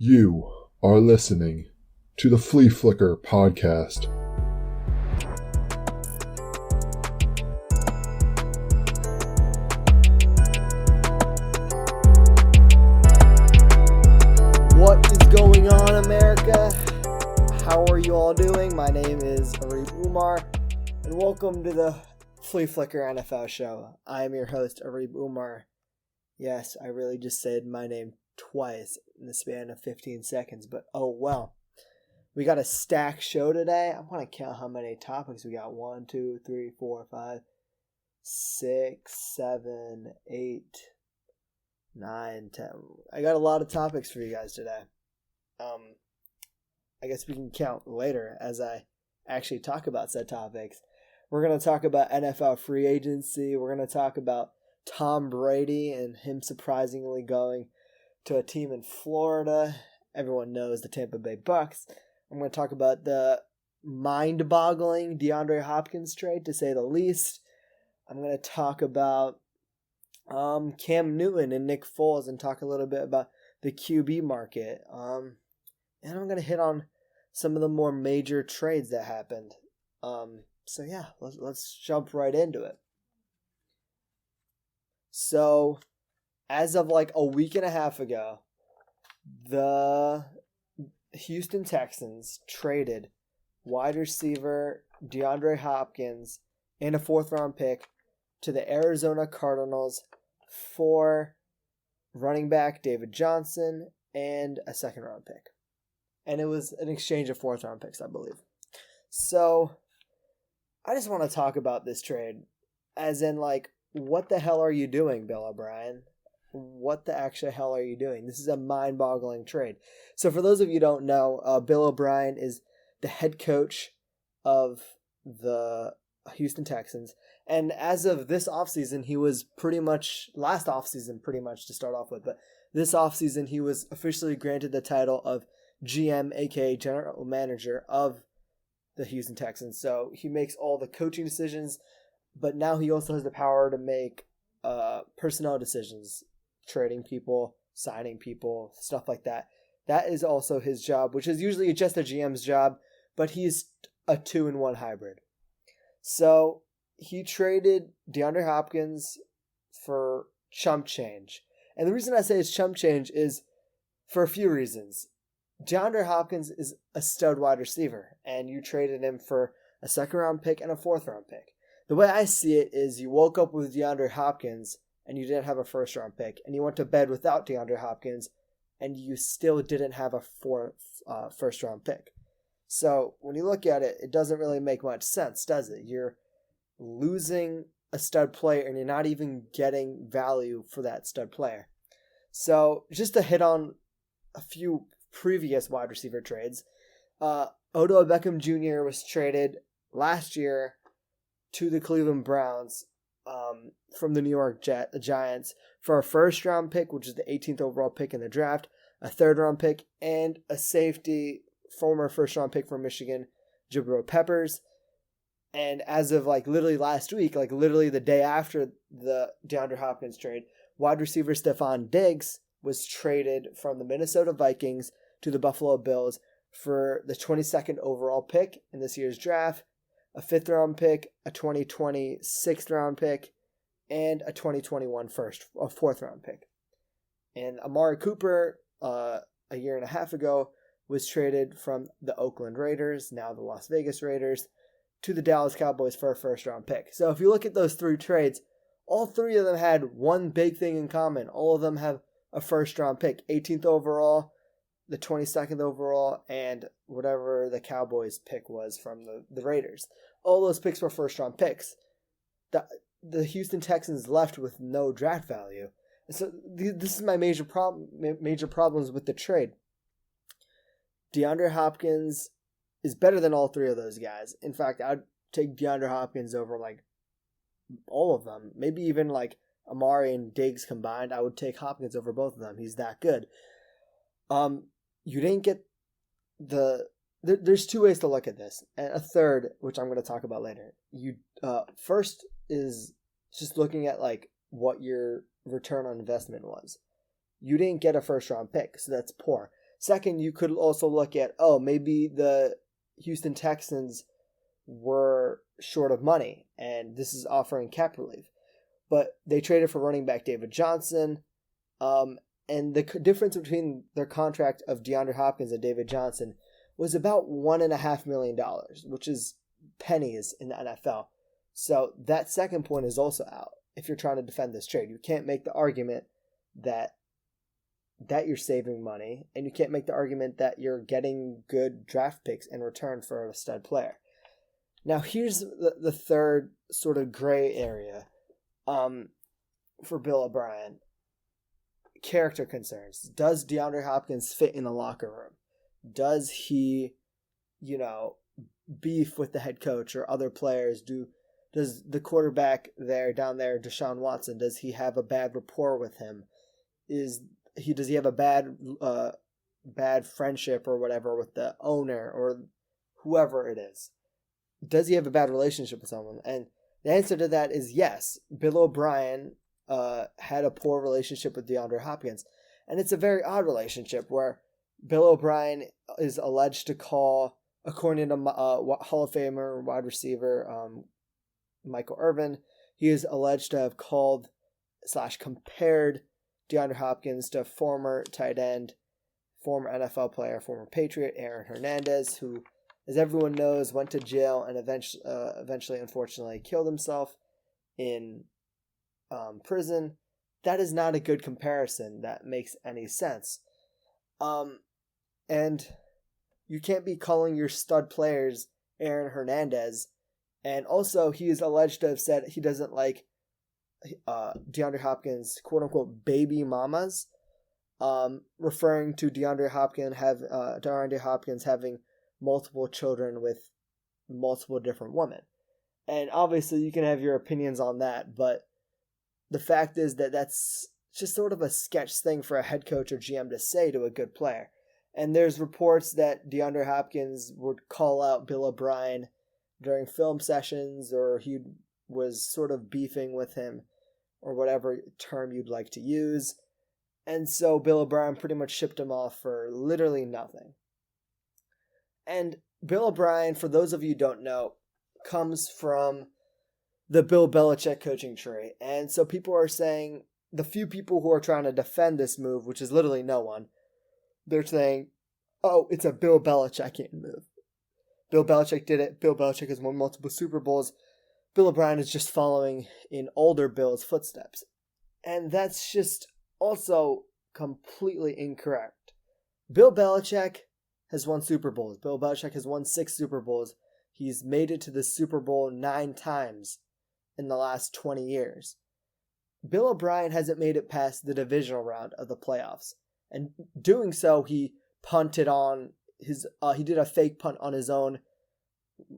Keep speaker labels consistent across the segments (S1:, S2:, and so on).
S1: You are listening to the Fleaflicker podcast.
S2: What is going on, America? How are you all doing? My name is Arif Umar, and welcome to the Fleaflicker NFL Show. I am your host, Arif Umar. Yes, I really just said my name twice in the span of 15 seconds, but oh well. We got a stacked show today. I want to count how many topics we got. 1, 2, 3, 4, 5, 6, 7, 8, 9, 10. I got a lot of topics for you guys today. I guess we can count later as I actually talk about said topics. We're going to talk about NFL free agency. We're going to talk about Tom Brady and him surprisingly going to a team in Florida. Everyone knows the Tampa Bay Bucs. I'm going to talk about the mind-boggling DeAndre Hopkins trade, to say the least. I'm going to talk about Cam Newton and Nick Foles and talk a little bit about the QB market. And I'm going to hit on some of the more major trades that happened. So yeah, let's jump right into it. So, as of like a week and a half ago, the Houston Texans traded wide receiver DeAndre Hopkins and a 4th-round pick to the Arizona Cardinals for running back David Johnson and a 2nd-round pick. And it was an exchange of 4th-round picks, I believe. So, I just want to talk about this trade as in, like, what the hell are you doing, Bill O'Brien? What the actual hell are you doing? This is a mind-boggling trade. So for those of you who don't know, Bill O'Brien is the head coach of the Houston Texans. And as of this offseason, he was last offseason to start off with, but this offseason he was officially granted the title of GM, aka General Manager of the Houston Texans. So he makes all the coaching decisions, but now he also has the power to make personnel decisions, trading people, signing people, stuff like that. That is also his job, which is usually just a GM's job, but he's a 2-in-1 hybrid. So he traded DeAndre Hopkins for chump change. And the reason I say it's chump change is for a few reasons. DeAndre Hopkins is a stud wide receiver, and you traded him for a 2nd-round pick and a 4th-round pick. The way I see it is you woke up with DeAndre Hopkins and you didn't have a 1st-round pick, and you went to bed without DeAndre Hopkins and you still didn't have a 1st-round pick. So when you look at it, it doesn't really make much sense, does it? You're losing a stud player and you're not even getting value for that stud player. So just to hit on a few previous wide receiver trades, Odell Beckham Jr. was traded last year to the Cleveland Browns from the New York Giants for a 1st-round pick, which is the 18th overall pick in the draft, a 3rd-round pick, and a safety, former 1st-round pick from Michigan, Jabril Peppers. And as of literally last week, literally the day after the DeAndre Hopkins trade, wide receiver Stefon Diggs was traded from the Minnesota Vikings to the Buffalo Bills for the 22nd overall pick in this year's draft, a 5th-round pick, a 2020 6th-round pick, and a 2021 4th-round pick. And Amari Cooper, a year and a half ago, was traded from the Oakland Raiders, now the Las Vegas Raiders, to the Dallas Cowboys for a 1st-round pick. So if you look at those 3 trades, all 3 of them had one big thing in common. All of them have a 1st-round pick, 18th overall, the 22nd overall, and whatever the Cowboys pick was from the Raiders. All those picks were 1st-round picks. The Houston Texans left with no draft value. So this is my major problems with the trade. DeAndre Hopkins is better than all 3 of those guys. In fact, I'd take DeAndre Hopkins over all of them. Maybe even Amari and Diggs combined. I would take Hopkins over both of them. He's that good. You didn't get there's 2 ways to look at this, and a third, which I'm going to talk about later. You first is just looking at what your return on investment was. You didn't get a 1st-round pick, so that's poor. Second, you could also look at, maybe the Houston Texans were short of money, and this is offering cap relief. But they traded for running back David Johnson, and the difference between their contract of DeAndre Hopkins and David Johnson was about $1.5 million, which is pennies in the NFL. So that second point is also out if you're trying to defend this trade. You can't make the argument that you're saving money, and you can't make the argument that you're getting good draft picks in return for a stud player. Now, here's the third sort of gray area for Bill O'Brien. Character concerns. Does DeAndre Hopkins fit in the locker room? Does he, beef with the head coach or other players? Does the quarterback down there, Deshaun Watson, does he have a bad rapport with him? Does he have a bad friendship or whatever with the owner or whoever it is? Does he have a bad relationship with someone? And the answer to that is yes. Bill O'Brien had a poor relationship with DeAndre Hopkins. And it's a very odd relationship where Bill O'Brien is alleged to call, according to Hall of Famer wide receiver Michael Irvin, he is alleged to have called / compared DeAndre Hopkins to former tight end, former NFL player, former Patriot Aaron Hernandez, who, as everyone knows, went to jail and eventually, unfortunately, killed himself in prison. That is not a good comparison that makes any sense. And you can't be calling your stud players Aaron Hernandez. And also, he is alleged to have said he doesn't like DeAndre Hopkins' quote-unquote baby mamas, referring to DeAndre Hopkins having multiple children with multiple different women. And obviously, you can have your opinions on that, but the fact is that that's just sort of a sketch thing for a head coach or GM to say to a good player. And there's reports that DeAndre Hopkins would call out Bill O'Brien during film sessions, or he was sort of beefing with him, or whatever term you'd like to use. And so Bill O'Brien pretty much shipped him off for literally nothing. And Bill O'Brien, for those of you who don't know, comes from the Bill Belichick coaching tree. And so people are saying, the few people who are trying to defend this move, which is literally no one, they're saying, it's a Bill Belichickian move. Bill Belichick did it. Bill Belichick has won multiple Super Bowls. Bill O'Brien is just following in older Bill's footsteps. And that's just also completely incorrect. Bill Belichick has won Super Bowls. Bill Belichick has won 6 Super Bowls. He's made it to the Super Bowl 9 times in the last 20 years. Bill O'Brien hasn't made it past the divisional round of the playoffs. And doing so, he punted on his, he did a fake punt on his own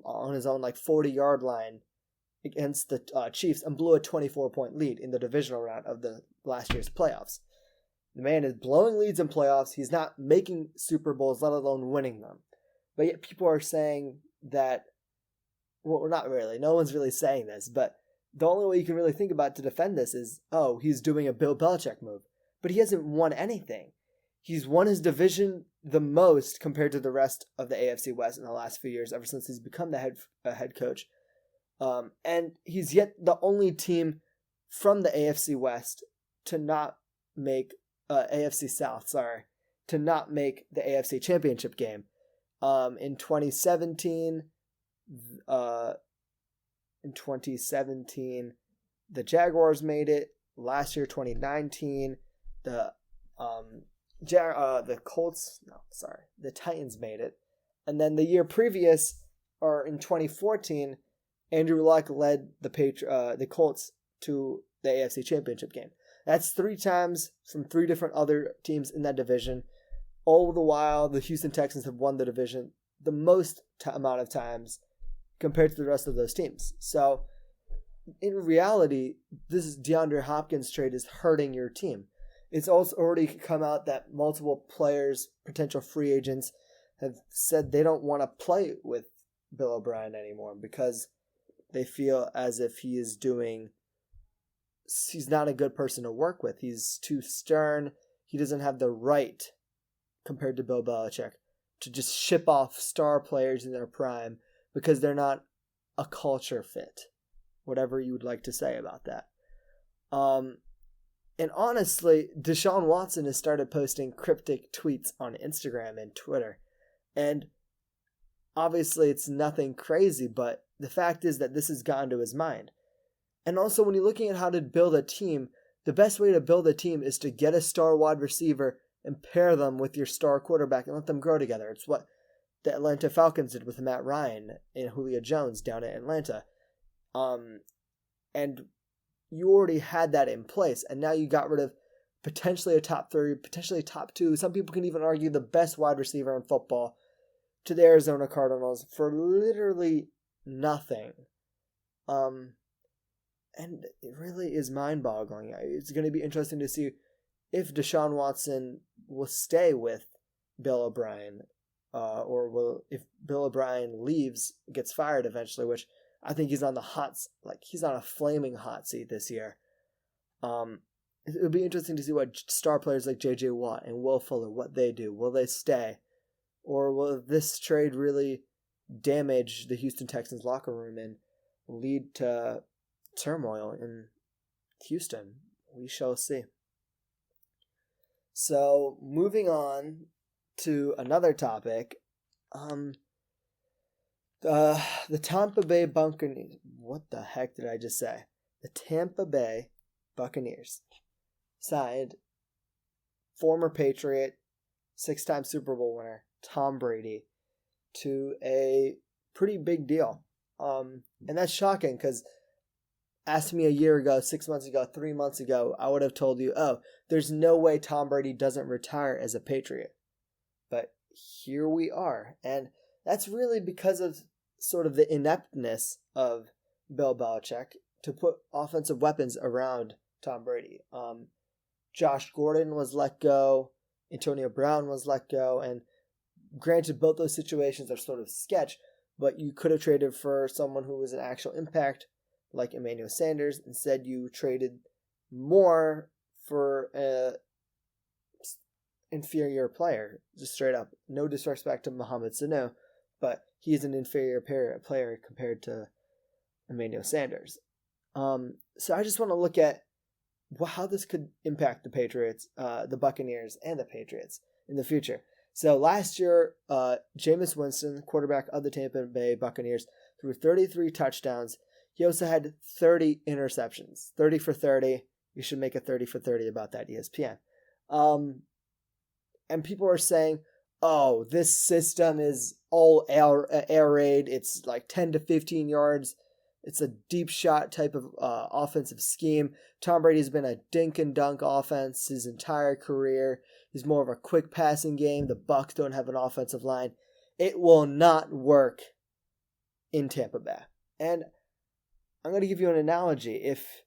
S2: like 40-yard line against the Chiefs and blew a 24-point lead in the divisional round of the last year's playoffs. The man is blowing leads in playoffs. He's not making Super Bowls, let alone winning them. But yet people are saying that, well, not really. No one's really saying this, but the only way you can really think about to defend this is, he's doing a Bill Belichick move. But he hasn't won anything. He's won his division the most compared to the rest of the AFC West in the last few years, ever since he's become the head coach. And he's yet the only team from the AFC West to not make AFC South, to not make the AFC Championship game. In 2017, the Jaguars made it. Last year, 2019, the Titans made it. And then the year previous, or in 2014, Andrew Luck led the Colts to the AFC Championship game. That's 3 times from 3 different other teams in that division. All the while, the Houston Texans have won the division the most amount of times compared to the rest of those teams. So, in reality, this DeAndre Hopkins trade is hurting your team. It's also already come out that multiple players, potential free agents, have said they don't want to play with Bill O'Brien anymore because they feel as if he's not a good person to work with. He's too stern. He doesn't have the right compared to Bill Belichick, to just ship off star players in their prime because they're not a culture fit. Whatever you would like to say about that. And honestly, Deshaun Watson has started posting cryptic tweets on Instagram and Twitter. And obviously it's nothing crazy, but the fact is that this has gotten to his mind. And also when you're looking at how to build a team, the best way to build a team is to get a star wide receiver and pair them with your star quarterback and let them grow together. It's what the Atlanta Falcons did with Matt Ryan and Julio Jones down at Atlanta. And you already had that in place, and now you got rid of potentially a top 3, potentially top 2. Some people can even argue the best wide receiver in football to the Arizona Cardinals for literally nothing. And it really is mind-boggling. It's going to be interesting to see if Deshaun Watson will stay with Bill O'Brien, or if Bill O'Brien gets fired eventually, which I think he's on he's on a flaming hot seat this year. It would be interesting to see what star players like J.J. Watt and Will Fuller, what they do. Will they stay? Or will this trade really damage the Houston Texans locker room and lead to turmoil in Houston? We shall see. So, moving on to another topic. The Tampa Bay Buccaneers. What the heck did I just say? The Tampa Bay Buccaneers signed former Patriot, 6-time Super Bowl winner, Tom Brady, to a pretty big deal. And that's shocking because asked me a year ago, 6 months ago, 3 months ago, I would have told you, there's no way Tom Brady doesn't retire as a Patriot. But here we are. And that's really because of sort of the ineptness of Bill Belichick to put offensive weapons around Tom Brady. Josh Gordon was let go. Antonio Brown was let go. And granted, both those situations are sort of sketch, but you could have traded for someone who was an actual impact, like Emmanuel Sanders. Instead, you traded more for an inferior player, just straight up. No disrespect to Mohamed Sanu, but he's an inferior player compared to Emmanuel Sanders. So I just want to look at how this could impact the Patriots, the Buccaneers, and the Patriots in the future. So last year, Jameis Winston, quarterback of the Tampa Bay Buccaneers, threw 33 touchdowns. He also had 30 interceptions, 30 for 30. You should make a 30 for 30 about that, ESPN. And people are saying, this system is all air raid. It's like 10 to 15 yards. It's a deep shot type of offensive scheme. Tom Brady's been a dink and dunk offense his entire career. He's more of a quick passing game. The Bucs don't have an offensive line. It will not work in Tampa Bay. And I'm going to give you an analogy. If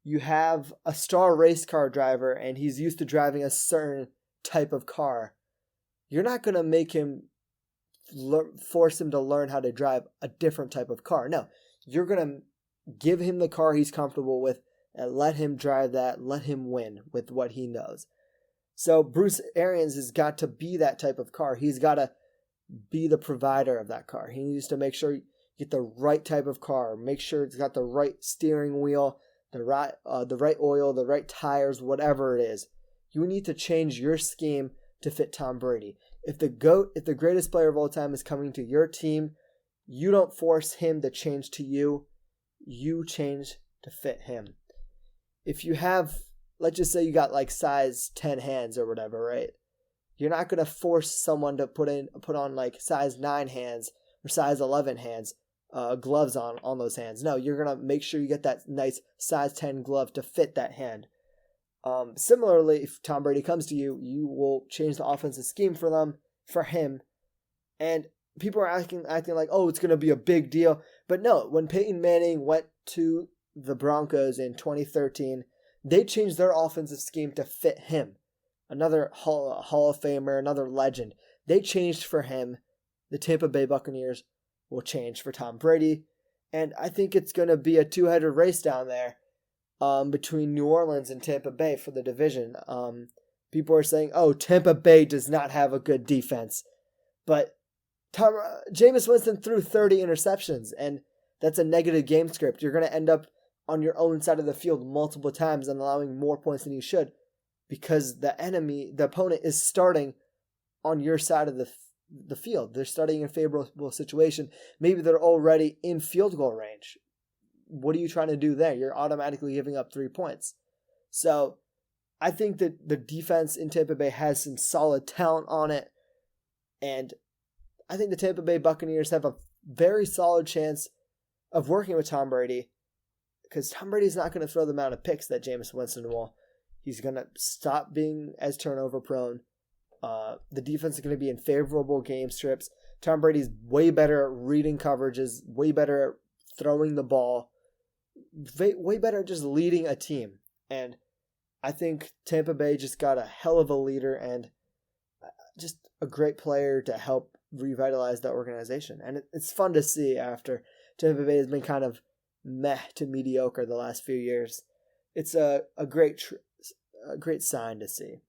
S2: you have a star race car driver and he's used to driving a certain type of car, you're not going to make him force him to learn how to drive a different type of car. No, you're going to give him the car he's comfortable with and let him drive that, let him win with what he knows. So Bruce Arians has got to be that type of car. He's got to be the provider of that car. He needs to make sure you get the right type of car, make sure it's got the right steering wheel, the right oil, the right tires, whatever it is. You need to change your scheme to fit Tom Brady. If the greatest player of all time is coming to your team, you don't force him to change to you. You change to fit him. If you have, let's just say you got like size 10 hands or whatever, right? You're not going to force someone to put on like size 9 hands or size 11 hands, gloves on those hands. No, you're going to make sure you get that nice size 10 glove to fit that hand. Similarly, if Tom Brady comes to you, you will change the offensive scheme for him. And people are acting like, it's going to be a big deal. But no, when Peyton Manning went to the Broncos in 2013, they changed their offensive scheme to fit him. Another Hall of Famer, another legend. They changed for him. The Tampa Bay Buccaneers will change for Tom Brady. And I think it's going to be a two-headed race down there between New Orleans and Tampa Bay for the division. people are saying, oh, Tampa Bay does not have a good defense. But Jameis Winston threw 30 interceptions, and that's a negative game script. You're going to end up on your own side of the field multiple times and allowing more points than you should because the opponent is starting on your side of the field. They're starting in a favorable situation. Maybe they're already in field goal range. What are you trying to do there? You're automatically giving up 3 points. So I think that the defense in Tampa Bay has some solid talent on it. And I think the Tampa Bay Buccaneers have a very solid chance of working with Tom Brady because Tom Brady's not going to throw the amount of picks that Jameis Winston will. He's going to stop being as turnover prone. The defense is going to be in favorable game strips. Tom Brady's way better at reading coverages, way better at throwing the ball, way better at just leading a team. And I think Tampa Bay just got a hell of a leader and just a great player to help revitalize that organization. And it's fun to see after Tampa Bay has been kind of meh to mediocre the last few years. It's a great sign to see.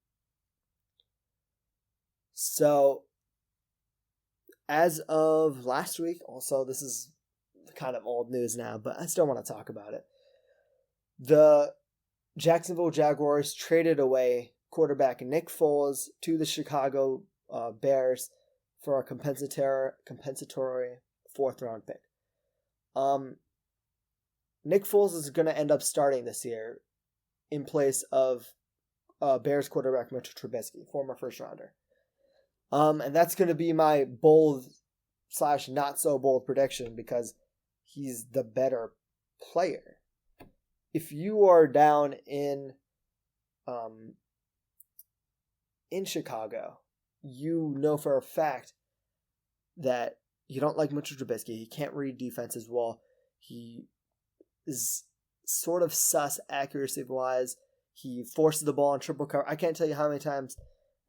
S2: So, as of last week, also, this is kind of old news now, but I still want to talk about it. The Jacksonville Jaguars traded away quarterback Nick Foles to the Chicago Bears for a compensatory 4th-round pick. Nick Foles is going to end up starting this year in place of Bears quarterback Mitch Trubisky, former first-rounder. And that's going to be my bold / not so bold prediction because he's the better player. If you are down in Chicago, you know for a fact that you don't like Mitchell Trubisky. He can't read defenses well. He is sort of sus accuracy-wise. He forces the ball in triple cover. I can't tell you how many times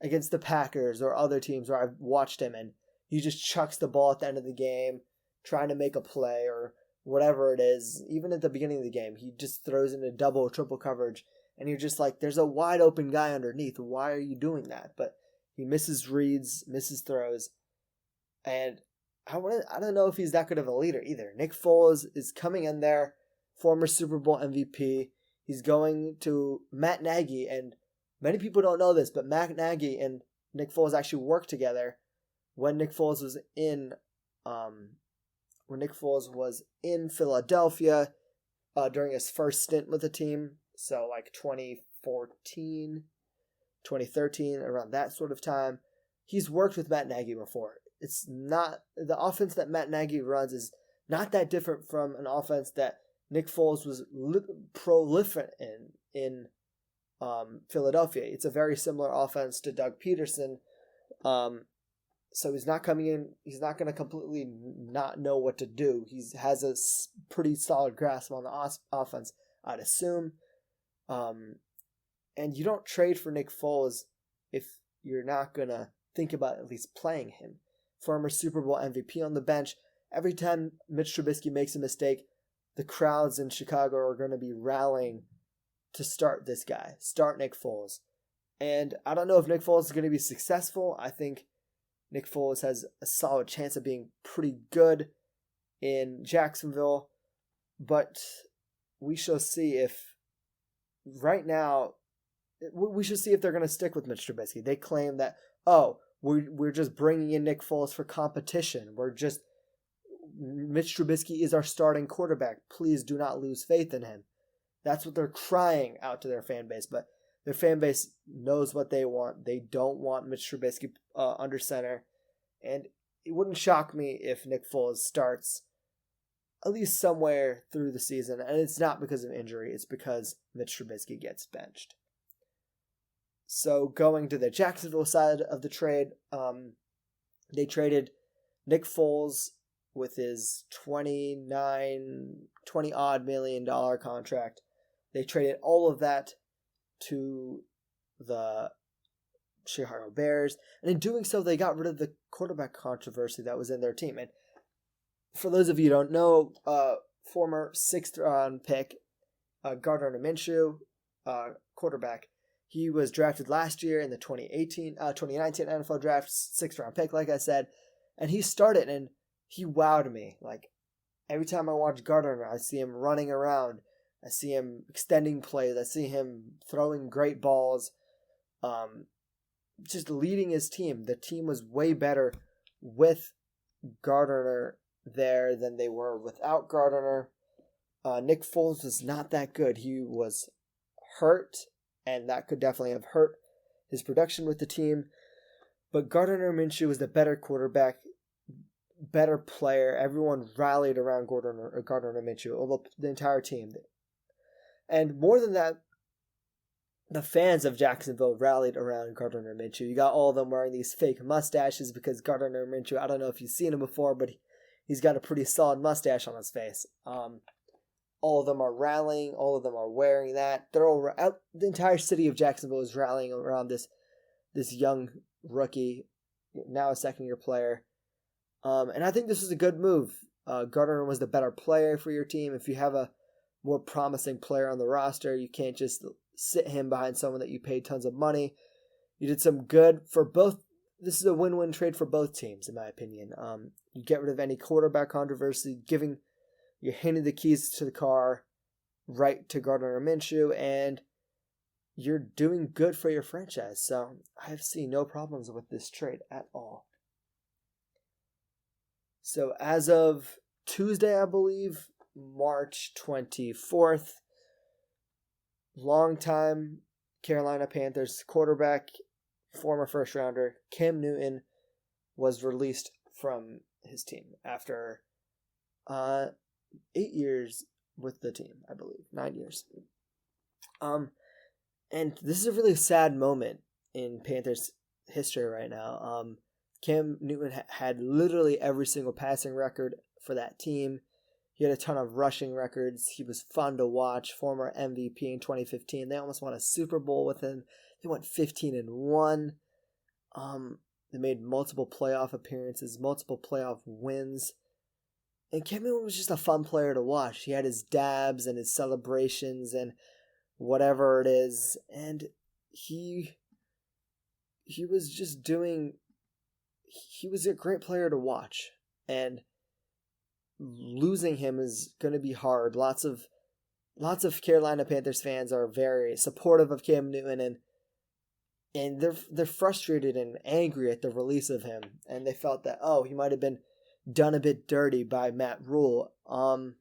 S2: against the Packers or other teams where I've watched him and he just chucks the ball at the end of the game trying to make a play or whatever it is. Even at the beginning of the game, he just throws into double or triple coverage and you're just like, there's a wide open guy underneath. Why are you doing that? But he misses reads, misses throws, and I don't know if he's that good of a leader either. Nick Foles is coming in there, former Super Bowl MVP. He's going to Matt Nagy, and many people don't know this, but Matt Nagy and Nick Foles actually worked together when Nick Foles was in Philadelphia during his first stint with the team. So like 2014, 2013, around that sort of time. He's worked with Matt Nagy before. It's not the offense that Matt Nagy runs is not that different from an offense that Nick Foles was prolific in Philadelphia. It's a very similar offense to Doug Peterson. So he's not coming in. He's not going to completely not know what to do. He has a pretty solid grasp on the offense, I'd assume. And you don't trade for Nick Foles if you're not going to think about at least playing him. Former Super Bowl MVP on the bench. Every time Mitch Trubisky makes a mistake, the crowds in Chicago are going to be rallying to start this guy, start Nick Foles. And I don't know if Nick Foles is going to be successful. I think Nick Foles has a solid chance of being pretty good in Jacksonville. But we shall see if right now, we should see if they're going to stick with Mitch Trubisky. They claim that, we're just bringing in Nick Foles for competition. Mitch Trubisky is our starting quarterback. Please do not lose faith in him. That's what they're crying out to their fan base. But their fan base knows what they want. They don't want Mitch Trubisky under center. And it wouldn't shock me if Nick Foles starts at least somewhere through the season. And it's not because of injury. It's because Mitch Trubisky gets benched. So going to the Jacksonville side of the trade, they traded Nick Foles with his $20 odd million contract. They traded all of that to the Chicago Bears. And in doing so, they got rid of the quarterback controversy that was in their team. And for those of you who don't know, former 6th round pick, Gardner Minshew, quarterback, He was drafted last year in the 2019 NFL draft, 6th round pick, like I said. And he started, and he wowed me. Like, every time I watch Gardner, I see him running around. I see him extending plays. I see him throwing great balls. Just leading his team. The team was way better with Gardner there than they were without Gardner. Nick Foles was not that good. He was hurt, and that could definitely have hurt his production with the team. But Gardner Minshew was the better quarterback, better player. Everyone rallied around Gardner Minshew, the entire team. And more than that, the fans of Jacksonville rallied around Gardner Minshew. You got all of them wearing these fake mustaches because Gardner Minshew, I don't know if you've seen him before, but he's got a pretty solid mustache on his face. All of them are rallying. All of them are wearing that. They're all the entire city of Jacksonville is rallying around this young rookie, now a second-year player. And I think this was a good move. Gardner was the better player for your team. If you have a more promising player on the roster, you can't just sit him behind someone that you paid tons of money. You did some good for both. This is a win-win trade for both teams, in my opinion. You get rid of any quarterback controversy, you're handing the keys to the car right to Gardner Minshew, and you're doing good for your franchise. So I see no problems with this trade at all. So as of Tuesday, I believe, March 24th, longtime Carolina Panthers quarterback, former first rounder, Cam Newton was released from his team after 8 years with the team, I believe. 9 years. And this is a really sad moment in Panthers history right now. Cam Newton had literally every single passing record for that team. He had a ton of rushing records. He was fun to watch. Former MVP in 2015. They almost won a Super Bowl with him. They went 15-1. They made multiple playoff appearances, multiple playoff wins. And Cam Newton was just a fun player to watch. He had his dabs and his celebrations and whatever it is. And he was just doing... He was a great player to watch. And losing him is going to be hard. Lots of Carolina Panthers fans are very supportive of Cam Newton, and they're frustrated and angry at the release of him, and they felt that he might have been done a bit dirty by Matt Rule. And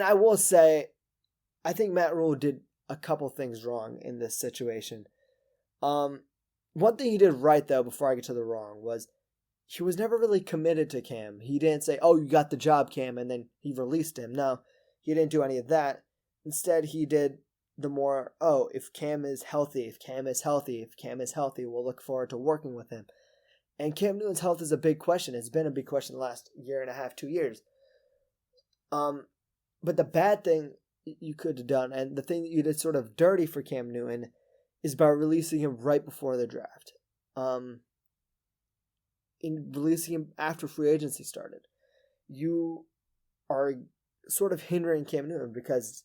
S2: I will say, I think Matt Rule did a couple things wrong in this situation. One thing he did right, though, before I get to the wrong, was he was never really committed to Cam. He didn't say, you got the job, Cam, and then he released him. No, he didn't do any of that. Instead, he did the more, if Cam is healthy, we'll look forward to working with him. And Cam Newton's health is a big question. It's been a big question the last year and a half, 2 years. But the bad thing you could have done, and the thing that you did sort of dirty for Cam Newton, is by releasing him right before the draft. In releasing him after free agency started. You are sort of hindering Cam Newton because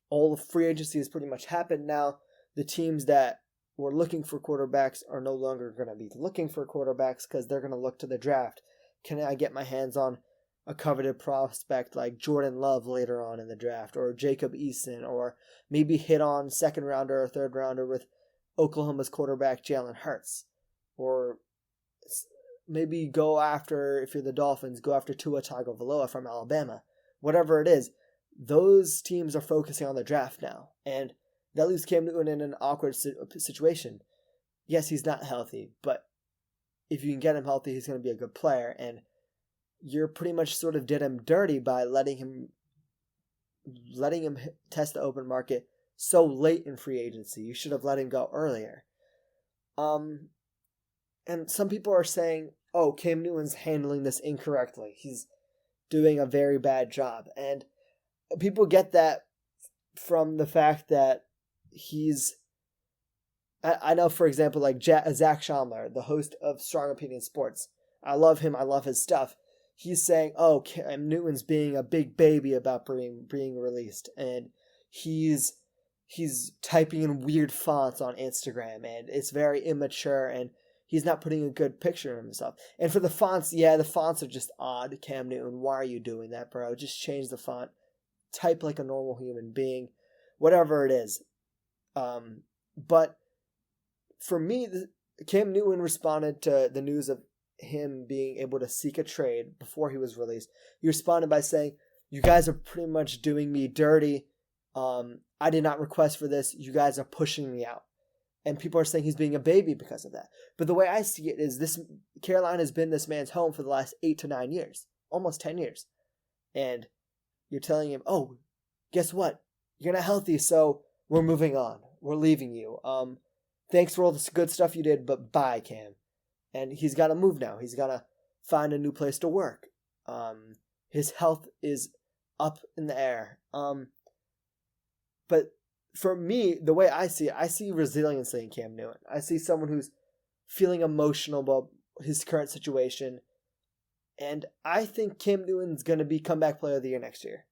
S2: all the free agency has pretty much happened now. The teams that were looking for quarterbacks are no longer going to be looking for quarterbacks because they're going to look to the draft. Can I get my hands on a coveted prospect like Jordan Love later on in the draft, or Jacob Eason, or maybe hit on second rounder or third rounder with Oklahoma's quarterback Jalen Hurts, or maybe go after, if you're the Dolphins, go after Tua Tagovailoa from Alabama. Whatever it is, those teams are focusing on the draft now, and that leaves Cam Newton in an awkward situation. Yes, he's not healthy, but if you can get him healthy, he's going to be a good player, and you're pretty much sort of did him dirty by letting him test the open market so late in free agency. You should have let him go earlier. And some people are saying, Cam Newton's handling this incorrectly. He's doing a very bad job. And people get that from the fact that I know, for example, like Zach Schomler, the host of Strong Opinion Sports. I love him. I love his stuff. He's saying, Cam Newton's being a big baby about being released. And he's he's typing in weird fonts on Instagram, and it's very immature, and he's not putting a good picture of himself. And for the fonts, the fonts are just odd. Cam Newton, why are you doing that, bro? Just change the font. Type like a normal human being, whatever it is. But for me, Cam Newton responded to the news of him being able to seek a trade before he was released. He responded by saying, "You guys are pretty much doing me dirty. I did not request for this. You guys are pushing me out." And people are saying he's being a baby because of that. But the way I see it is this: Carolina has been this man's home for the last 8 to 9 years, almost 10 years. And you're telling him, "Oh, guess what? You're not healthy, so we're moving on. We're leaving you. Thanks for all this good stuff you did, but bye, Cam." And he's got to move now. He's got to find a new place to work. His health is up in the air. But for me, the way I see it, I see resiliency in Cam Newton. I see someone who's feeling emotional about his current situation. And I think Cam Newton's going to be comeback player of the year next year.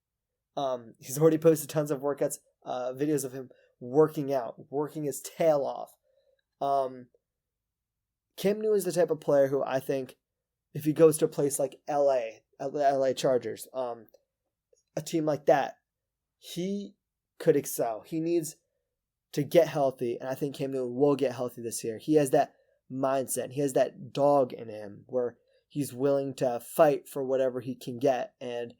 S2: He's already posted tons of workouts, videos of him working out, working his tail off. Cam Newton is the type of player who I think if he goes to a place like LA Chargers, a team like that, he could excel. He needs to get healthy, and I think Cam Newton will get healthy this year. He has that mindset. He has that dog in him where he's willing to fight for whatever he can get. And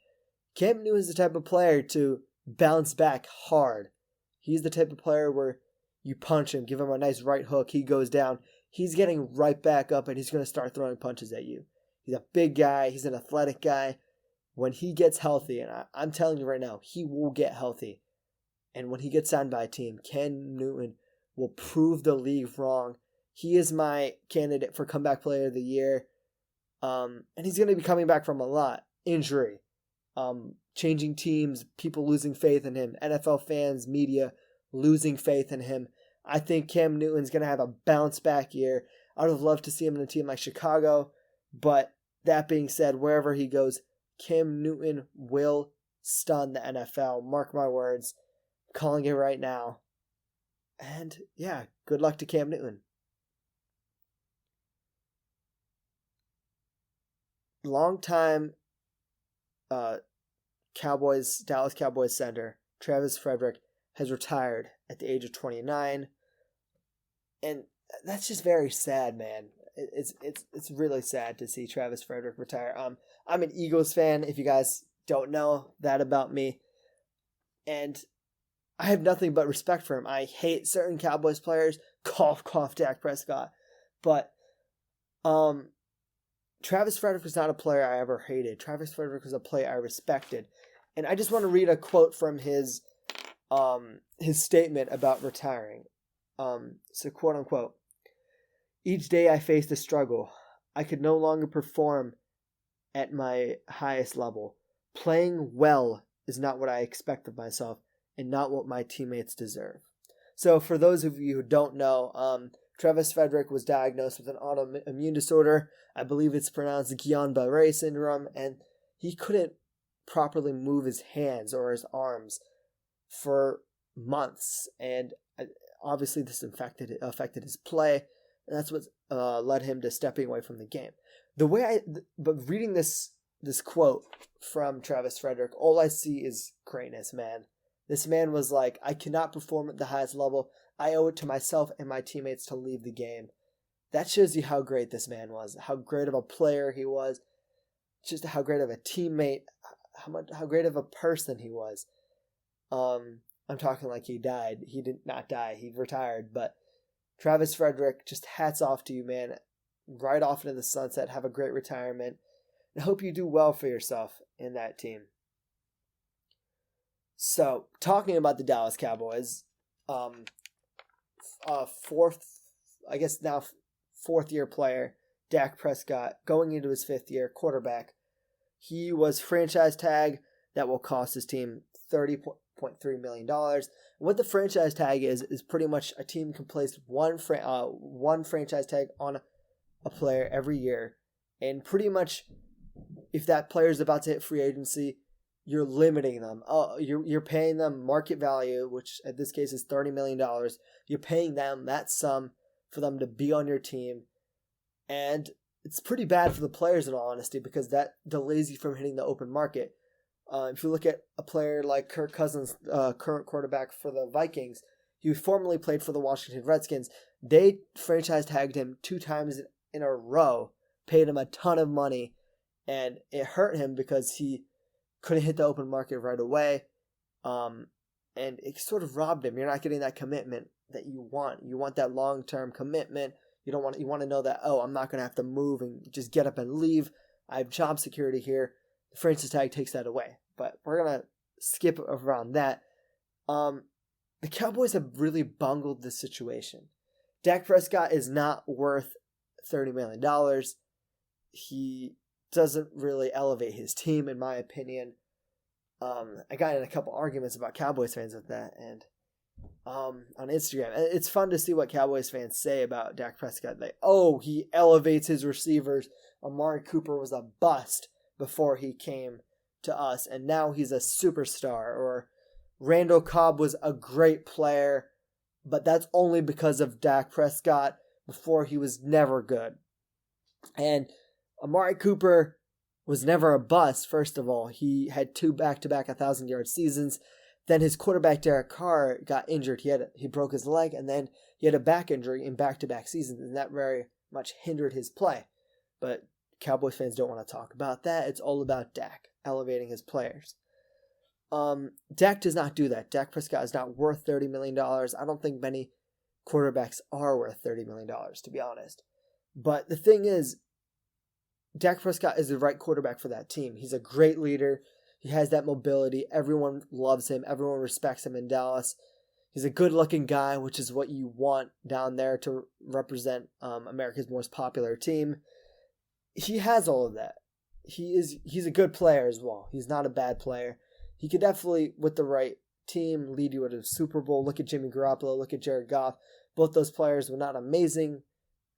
S2: Cam Newton is the type of player to bounce back hard. He's the type of player where you punch him, give him a nice right hook, he goes down. He's getting right back up, and he's going to start throwing punches at you. He's a big guy. He's an athletic guy. When he gets healthy, and I'm telling you right now, he will get healthy. And when he gets signed by a team, Cam Newton will prove the league wrong. He is my candidate for comeback player of the year. And he's going to be coming back from a lot. Injury, changing teams, people losing faith in him, NFL fans, media losing faith in him. I think Cam Newton's going to have a bounce back year. I would have loved to see him in a team like Chicago. But that being said, wherever he goes, Cam Newton will stun the NFL. Mark my words. I'm calling it right now. And yeah, good luck to Cam Newton. Longtime Dallas Cowboys center Travis Frederick has retired at the age of 29. And that's just very sad, man. It's really sad to see Travis Frederick retire. I'm an Eagles fan, if you guys don't know that about me. And I have nothing but respect for him. I hate certain Cowboys players. Cough, cough, Dak Prescott. But Travis Frederick was not a player I ever hated. Travis Frederick was a player I respected. And I just want to read a quote from his statement about retiring. So quote unquote, "Each day I faced a struggle. I could no longer perform at my highest level. Playing well is not what I expect of myself and not what my teammates deserve." So for those of you who don't know, Travis Frederick was diagnosed with an autoimmune disorder. I believe it's pronounced Guillain-Barré syndrome, and he couldn't properly move his hands or his arms for months. And obviously this affected his play, and that's what led him to stepping away from the game. But reading this quote from Travis Frederick, all I see is greatness, man. This man was like, I cannot perform at the highest level. I owe it to myself and my teammates to leave the game. That shows you how great this man was, how great of a player he was, just how great of a teammate, how great of a person he was. I'm talking like he died. He did not die. He retired. But Travis Frederick, just hats off to you, man. Right off into the sunset. Have a great retirement. And I hope you do well for yourself in that team. So, talking about the Dallas Cowboys, fourth year player, Dak Prescott, going into his fifth year, quarterback. He was franchise tag that will cost his team $30.3 million. What the franchise tag is pretty much a team can place one franchise tag on a player every year. And pretty much if that player is about to hit free agency, you're limiting them. You're paying them market value, which at this case is $30 million. You're paying them that sum for them to be on your team. And it's pretty bad for the players, in all honesty, because that delays you from hitting the open market. If you look at a player like Kirk Cousins, current quarterback for the Vikings, he formerly played for the Washington Redskins. They franchise tagged him 2 times in a row, paid him a ton of money, and it hurt him because he couldn't hit the open market right away. And it sort of robbed him. You're not getting that commitment that you want. You want that long-term commitment. You want to know that, I'm not going to have to move and just get up and leave. I have job security here. The franchise tag takes that away. But we're going to skip around that. The Cowboys have really bungled this situation. Dak Prescott is not worth $30 million. He doesn't really elevate his team, in my opinion. I got in a couple arguments about Cowboys fans with that, and on Instagram. It's fun to see what Cowboys fans say about Dak Prescott. He elevates his receivers. Amari Cooper was a bust before he came to us, and now he's a superstar. Or Randall Cobb was a great player, but that's only because of Dak Prescott. Before, he was never good. And Amari Cooper was never a bust, first of all. He had 2 back-to-back 1,000-yard seasons. Then his quarterback, Derek Carr, got injured. He broke his leg, and then he had a back injury in back-to-back seasons, and that very much hindered his play. But Cowboys fans don't want to talk about that. It's all about Dak, elevating his players. Dak does not do that. Dak Prescott is not worth $30 million. I don't think many quarterbacks are worth $30 million, to be honest. But the thing is, Dak Prescott is the right quarterback for that team. He's a great leader. He has that mobility. Everyone loves him. Everyone respects him in Dallas. He's a good-looking guy, which is what you want down there to represent America's most popular team. He has all of that. He's a good player as well. He's not a bad player. He could definitely, with the right team, lead you to a Super Bowl. Look at Jimmy Garoppolo. Look at Jared Goff. Both those players were not amazing,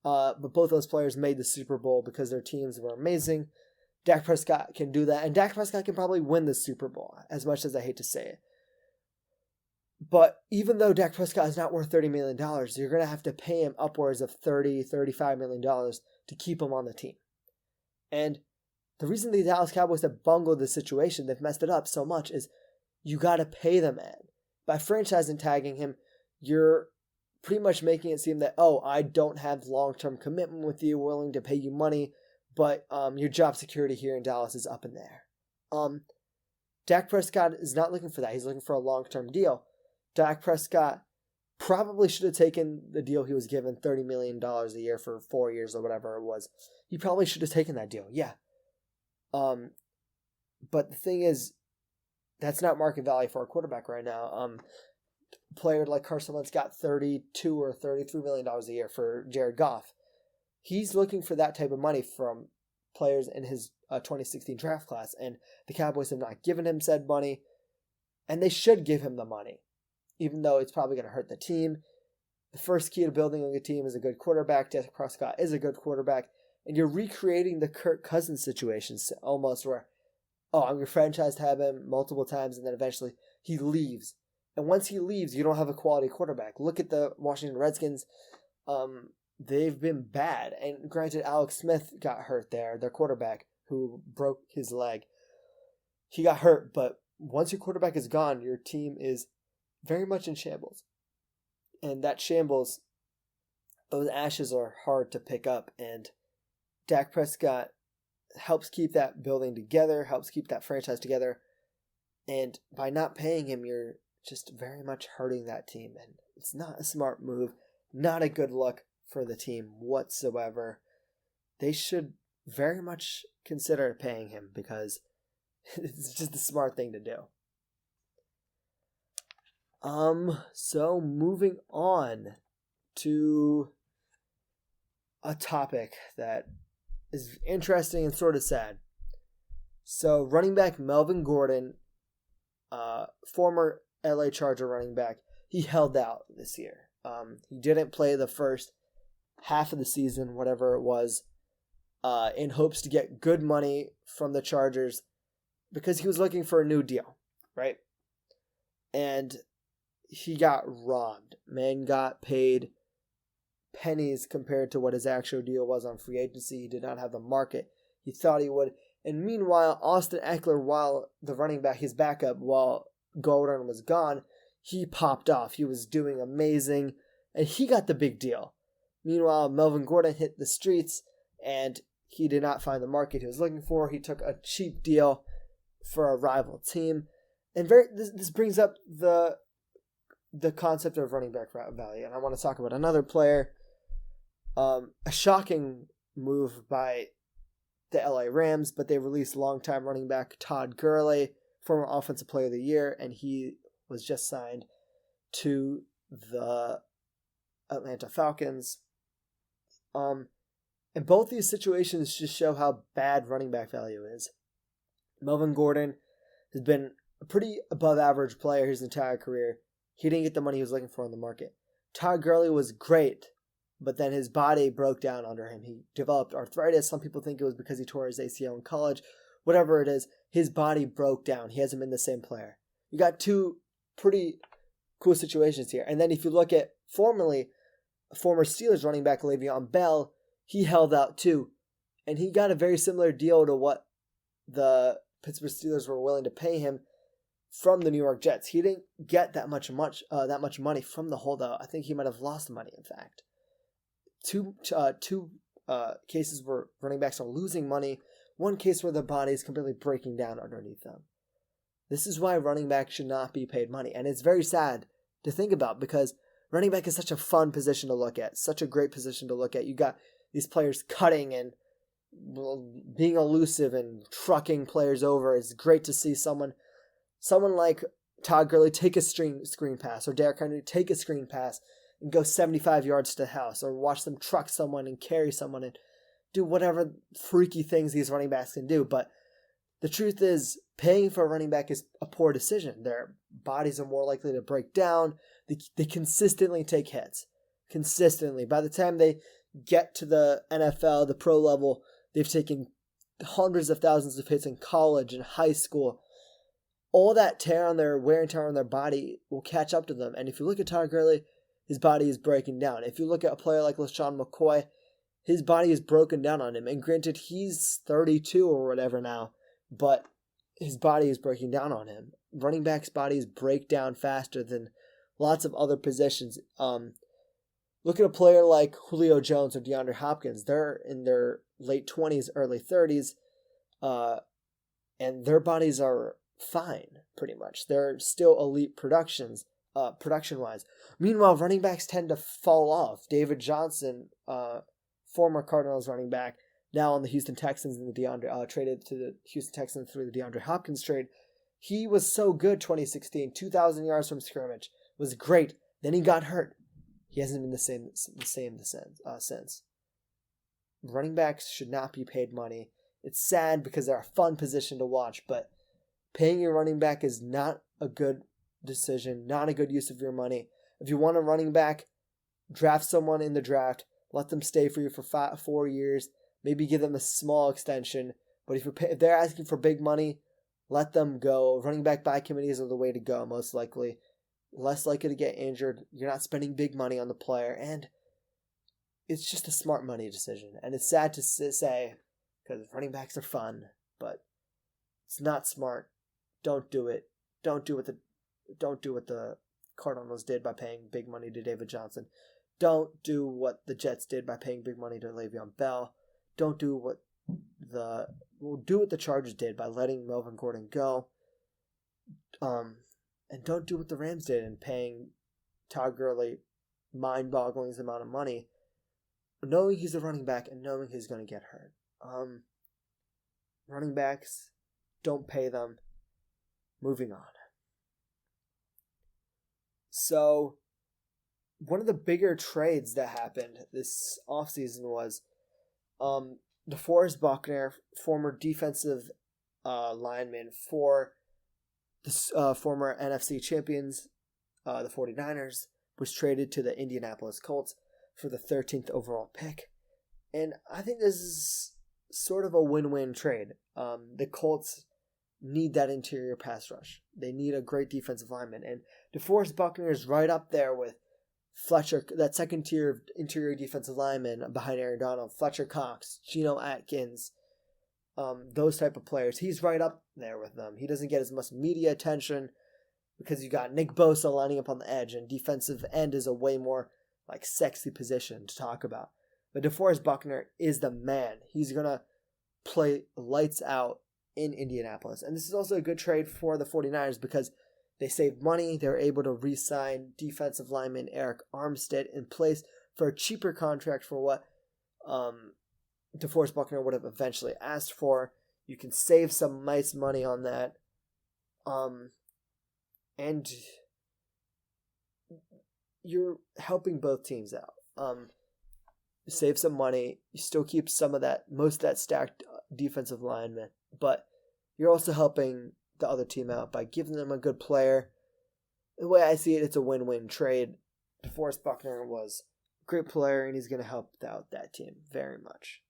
S2: but both those players made the Super Bowl because their teams were amazing. Dak Prescott can do that, and Dak Prescott can probably win the Super Bowl, as much as I hate to say it. But even though Dak Prescott is not worth $30 million, you're going to have to pay him upwards of $30, $35 million to keep him on the team. And the reason the Dallas Cowboys have bungled the situation, they've messed it up so much, is you got to pay the man. By franchising tagging him, you're pretty much making it seem that, I don't have long-term commitment with you, willing to pay you money, but your job security here in Dallas is up in there. Dak Prescott is not looking for that. He's looking for a long-term deal. Dak Prescott probably should have taken the deal he was given, $30 million a year for 4 years or whatever it was. He probably should have taken that deal, yeah. But the thing is, that's not market value for a quarterback right now. A player like Carson Wentz got $32 or $33 million a year for Jared Goff. He's looking for that type of money from players in his 2016 draft class, and the Cowboys have not given him said money, and they should give him the money, even though it's probably going to hurt the team. The first key to building a good team is a good quarterback. Dak Prescott is a good quarterback, and you're recreating the Kirk Cousins situations almost where, I'm going to franchise tag him multiple times, and then eventually he leaves. And once he leaves, you don't have a quality quarterback. Look at the Washington Redskins. They've been bad. And granted, Alex Smith got hurt there, their quarterback, who broke his leg. He got hurt, but once your quarterback is gone, your team is very much in shambles. And that shambles, those ashes are hard to pick up. And Dak Prescott helps keep that building together, helps keep that franchise together. And by not paying him, you're just very much hurting that team. And it's not a smart move, not a good look for the team whatsoever. They should very much consider paying him because it's just the smart thing to do. So moving on to a topic that is interesting and sort of sad. So running back Melvin Gordon, former LA Charger running back, he held out this year. He didn't play the first half of the season, whatever it was, in hopes to get good money from the Chargers because he was looking for a new deal, right? And he got robbed. Man got paid pennies compared to what his actual deal was on free agency. He did not have the market he thought he would. And meanwhile, Austin Eckler, while the running back, his backup, while Gardner was gone, he popped off. He was doing amazing, and he got the big deal. Meanwhile, Melvin Gordon hit the streets, and he did not find the market he was looking for. He took a cheap deal for a rival team. And this brings up the concept of running back value. And I want to talk about another player. A shocking move by the LA Rams, but they released longtime running back Todd Gurley, former Offensive Player of the Year, and he was just signed to the Atlanta Falcons. And both these situations just show how bad running back value is. Melvin Gordon has been a pretty above average player his entire career. He didn't get the money he was looking for in the market. Todd Gurley was great, but then his body broke down under him. He developed arthritis. Some people think it was because he tore his ACL in college. Whatever it is, his body broke down. He hasn't been the same player. You got two pretty cool situations here. And then if you look at former Steelers running back Le'Veon Bell, he held out too. And he got a very similar deal to what the Pittsburgh Steelers were willing to pay him from the New York Jets. He didn't get that much money from the holdout. I think he might have lost money, in fact. Two cases where running backs are losing money. One case where the body is completely breaking down underneath them. This is why running back should not be paid money. And it's very sad to think about because running back is such a fun position to look at. Such a great position to look at. You got these players cutting and being elusive and trucking players over. It's great to see someone like Todd Gurley take a screen pass, or Derrick Henry take a screen pass and go 75 yards to the house, or watch them truck someone and carry someone and do whatever freaky things these running backs can do. But the truth is, paying for a running back is a poor decision. Their bodies are more likely to break down. They consistently take hits. Consistently. By the time they get to the NFL, the pro level, they've taken hundreds of thousands of hits in college and high school. All that wear and tear on their body will catch up to them. And if you look at Todd Gurley, his body is breaking down. If you look at a player like LaShawn McCoy, his body is broken down on him. And granted, he's 32 or whatever now, but his body is breaking down on him. Running backs' bodies break down faster than lots of other positions. Look at a player like Julio Jones or DeAndre Hopkins. They're in their late 20s, early 30s, and their bodies are fine, pretty much. They're still elite production-wise. Meanwhile, running backs tend to fall off. David Johnson, former Cardinals running back, now on the Houston Texans and traded to the Houston Texans through the DeAndre Hopkins trade. He was so good 2016, 2,000 yards from scrimmage. Was great. Then he got hurt. He hasn't been the same since. Running backs should not be paid money. It's sad because they're a fun position to watch, but paying your running back is not a good decision, not a good use of your money. If you want a running back, draft someone in the draft. Let them stay for you for 4 years. Maybe give them a small extension. But if they're asking for big money, let them go. Running back buy committees are the way to go, most likely. Less likely to get injured. You're not spending big money on the player. And it's just a smart money decision. And it's sad to say, because running backs are fun, but it's not smart. Don't do it. Don't do what the Cardinals did by paying big money to David Johnson. Don't do what the Jets did by paying big money to Le'Veon Bell. Don't do what the Chargers did by letting Melvin Gordon go. And don't do what the Rams did in paying Todd Gurley mind-boggling amount of money, knowing he's a running back and knowing he's going to get hurt. Running backs, don't pay them. Moving on. So, one of the bigger trades that happened this offseason was DeForest Buckner, former defensive lineman for the former NFC champions, the 49ers, was traded to the Indianapolis Colts for the 13th overall pick. And I think this is sort of a win-win trade. The Colts need that interior pass rush. They need a great defensive lineman. And DeForest Buckner is right up there with Fletcher, that second tier of interior defensive lineman behind Aaron Donald, Fletcher Cox, Geno Atkins, those type of players. He's right up there with them. He doesn't get as much media attention because you got Nick Bosa lining up on the edge, and defensive end is a way more like sexy position to talk about. But DeForest Buckner is the man. He's going to play lights out in Indianapolis. And this is also a good trade for the 49ers because they saved money. They were able to re-sign defensive lineman Eric Armstead in place for a cheaper contract for what DeForest Buckner would have eventually asked for. You can save some nice money on that. And you're helping both teams out. Save some money. You still keep most of that stacked defensive lineman, but you're also helping the other team out by giving them a good player. The way I see it, it's a win-win trade. DeForest Buckner was a great player, and he's going to help out that team very much.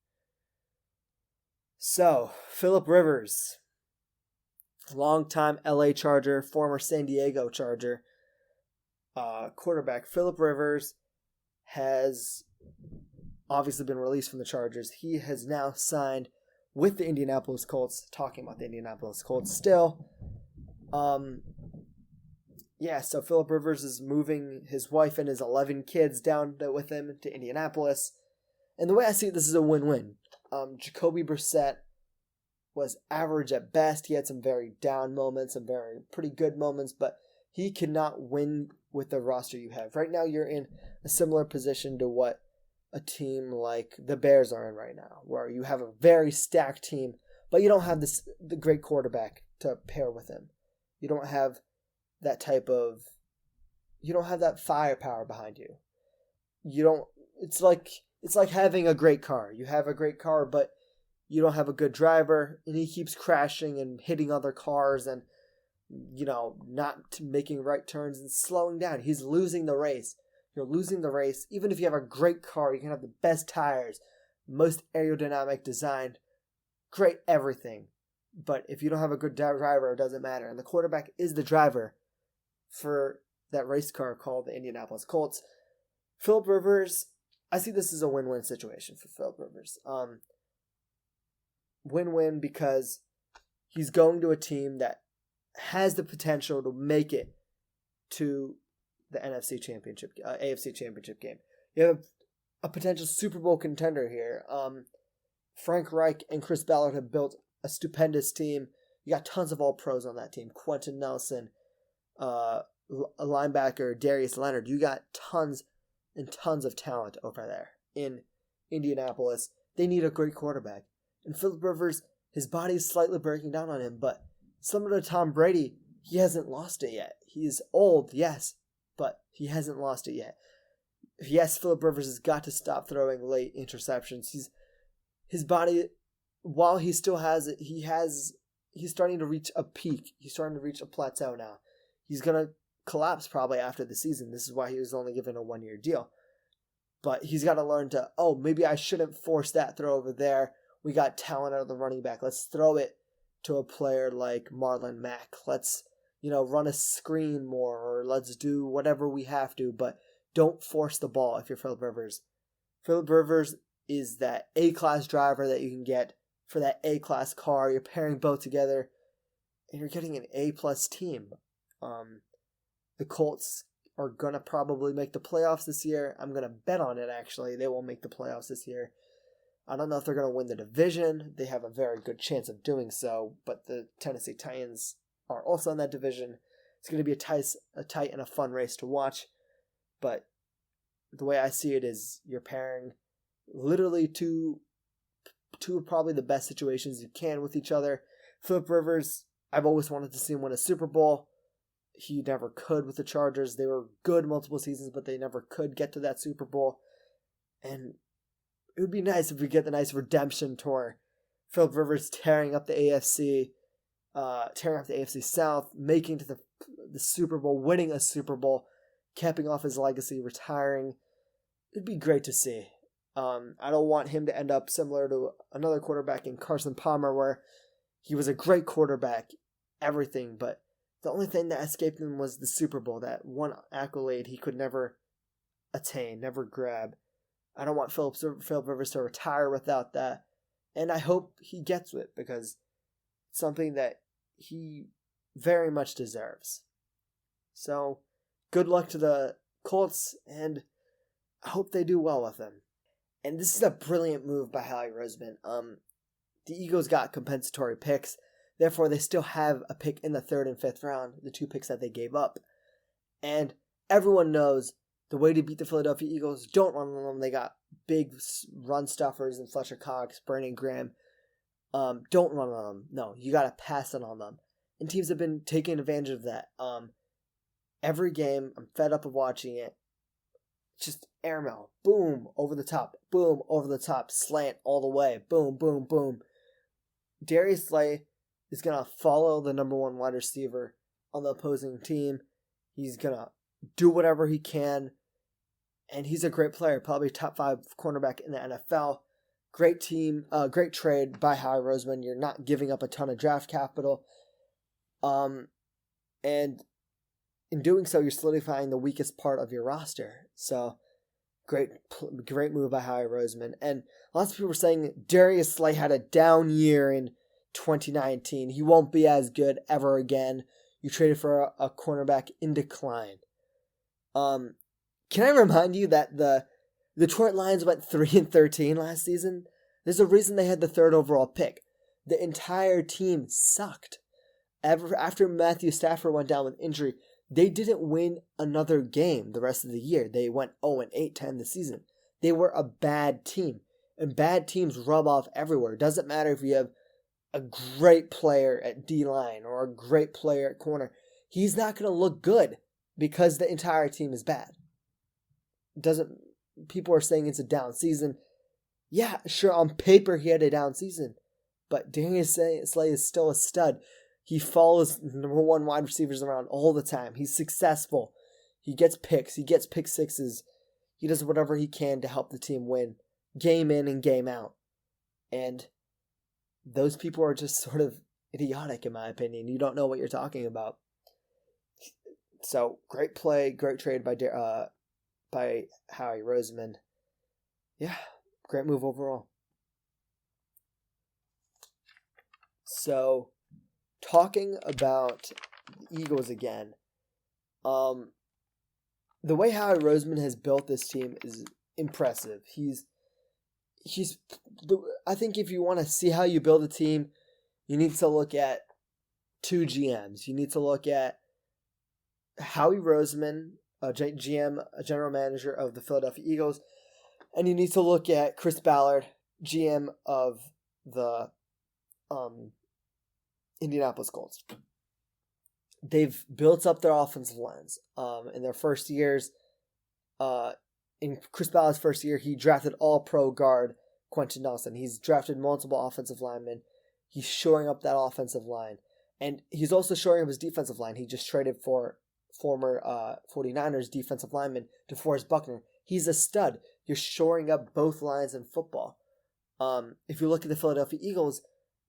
S2: So, Phillip Rivers, longtime LA Charger, former San Diego Charger quarterback. Phillip Rivers has obviously been released from the Chargers. He has now signed with the Indianapolis Colts, talking about the Indianapolis Colts still. So Phillip Rivers is moving his wife and his 11 kids down with him to Indianapolis. And the way I see it, this is a win-win. Jacoby Brissett was average at best. He had some very down moments, some very pretty good moments, but he cannot win with the roster you have. Right now, you're in a similar position to what a team like the Bears are in right now, where you have a very stacked team, but you don't have the great quarterback to pair with him. You don't have that firepower behind you. It's like having a great car. You have a great car, but you don't have a good driver, and he keeps crashing and hitting other cars and, not making right turns and slowing down. He's losing the race. You're losing the race. Even if you have a great car, you can have the best tires, most aerodynamic design, great everything. But if you don't have a good driver, it doesn't matter. And the quarterback is the driver for that race car called the Indianapolis Colts. Phillip Rivers, I see this as a win-win situation for Phillip Rivers. Win-win because he's going to a team that has the potential to make it to the AFC Championship game. You have a potential Super Bowl contender here. Frank Reich and Chris Ballard have built a stupendous team. You got tons of all-pros on that team. Quentin Nelson, a linebacker, Darius Leonard. You got tons and tons of talent over there in Indianapolis. They need a great quarterback. And Phillip Rivers, his body is slightly breaking down on him, but similar to Tom Brady, he hasn't lost it yet. He's old, yes, but he hasn't lost it yet. Yes, Phillip Rivers has got to stop throwing late interceptions. His body, while he still has it, he's starting to reach a peak. He's starting to reach a plateau now. He's going to collapse probably after the season. This is why he was only given a 1-year deal. But he's got to learn to, maybe I shouldn't force that throw over there. We got talent out of the running back. Let's throw it to a player like Marlon Mack. Let's, run a screen more, or let's do whatever we have to, but don't force the ball if you're Phillip Rivers. Phillip Rivers is that A-class driver that you can get for that A-class car. You're pairing both together, and you're getting an A-plus team. The Colts are going to probably make the playoffs this year. I'm going to bet on it, actually. They will make the playoffs this year. I don't know if they're going to win the division. They have a very good chance of doing so, but the Tennessee Titans are also in that division. It's going to be a tight and a fun race to watch, but the way I see it is you're pairing literally two of probably the best situations you can with each other. Phillip Rivers, I've always wanted to see him win a Super Bowl. He never could with the Chargers. They were good multiple seasons, but they never could get to that Super Bowl. And it would be nice if we get the nice redemption tour. Phillip Rivers tearing up the AFC South, making to the Super Bowl, winning a Super Bowl, capping off his legacy, retiring. It'd be great to see. I don't want him to end up similar to another quarterback in Carson Palmer, where He was a great quarterback, everything, but the only thing that escaped him was the Super Bowl, that one accolade he could never attain, never grab. I don't want Philip Rivers to retire without that, and I hope he gets it because it's something that he very much deserves. So, good luck to the Colts, and I hope they do well with him. And this is a brilliant move by Howie Roseman. The Eagles got compensatory picks. Therefore, they still have a pick in the 3rd and 5th round, the 2 picks that they gave up. And everyone knows the way to beat the Philadelphia Eagles, don't run on them. They got big run stuffers and Fletcher Cox, Brandon Graham. Don't run on them. No, you got to pass it on them. And teams have been taking advantage of that. Every game, I'm fed up of watching it. Just airmail. Boom, over the top. Boom, over the top. Slant all the way. Boom, boom, boom. Darius Slay is going to follow the number 1 wide receiver on the opposing team. He's going to do whatever he can. And he's a great player. Probably top 5 cornerback in the NFL. Great team. Great trade by Howie Roseman. You're not giving up a ton of draft capital. And in doing so, you're solidifying the weakest part of your roster. So, great move by Howie Roseman. And lots of people were saying Darius Slay had a down year in 2019. He won't be as good ever again. You traded for a cornerback in decline. Can I remind you that the Detroit Lions went 3-13 last season? There's a reason they had the 3rd overall pick. The entire team sucked. After Matthew Stafford went down with injury, they didn't win another game the rest of the year. They went 0-8 to end the season. They were a bad team. And bad teams rub off everywhere. It doesn't matter if you have a great player at D-line or a great player at corner. He's not going to look good because the entire team is bad. People are saying it's a down season. Yeah, sure, on paper he had a down season. But Darius Slay is still a stud. He follows number 1 wide receivers around all the time. He's successful. He gets picks. He gets pick sixes. He does whatever he can to help the team win, game in and game out. And those people are just sort of idiotic, in my opinion. You don't know what you're talking about. So, great play, great trade by Howie Roseman. Yeah, great move overall. So, talking about the Eagles again, the way Howie Roseman has built this team is impressive. I think if you want to see how you build a team, you need to look at 2 GMs. You need to look at Howie Roseman, GM, general manager of the Philadelphia Eagles, and you need to look at Chris Ballard, GM of the Indianapolis Colts. They've built up their offensive lines. In their first years, in Chris Ballard's first year, he drafted all-pro guard Quentin Nelson. He's drafted multiple offensive linemen. He's shoring up that offensive line. And he's also shoring up his defensive line. He just traded for former 49ers defensive lineman DeForest Buckner. He's a stud. You're shoring up both lines in football. If you look at the Philadelphia Eagles,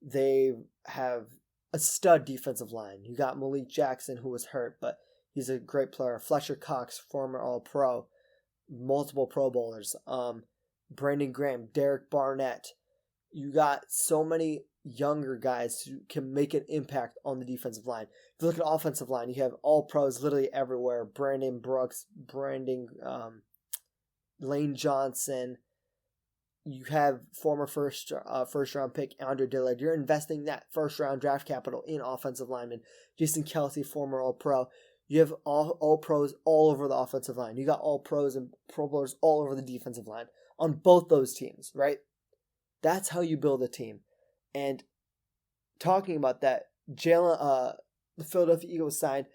S2: they have a stud defensive line. You got Malik Jackson, who was hurt, but he's a great player. Fletcher Cox, former All-Pro, multiple Pro Bowlers. Brandon Graham, Derek Barnett. You got so many younger guys who can make an impact on the defensive line. If you look at the offensive line, you have All-Pros literally everywhere. Brandon Brooks, Lane Johnson. You have former first round pick Andre Dillard. You're investing that first round draft capital in offensive linemen. Jason Kelsey, former All-Pro. You have all pros all over the offensive line. You got All-Pros and Pro Bowlers all over the defensive line on both those teams, right? That's how you build a team. And talking about that, the Philadelphia Eagles signed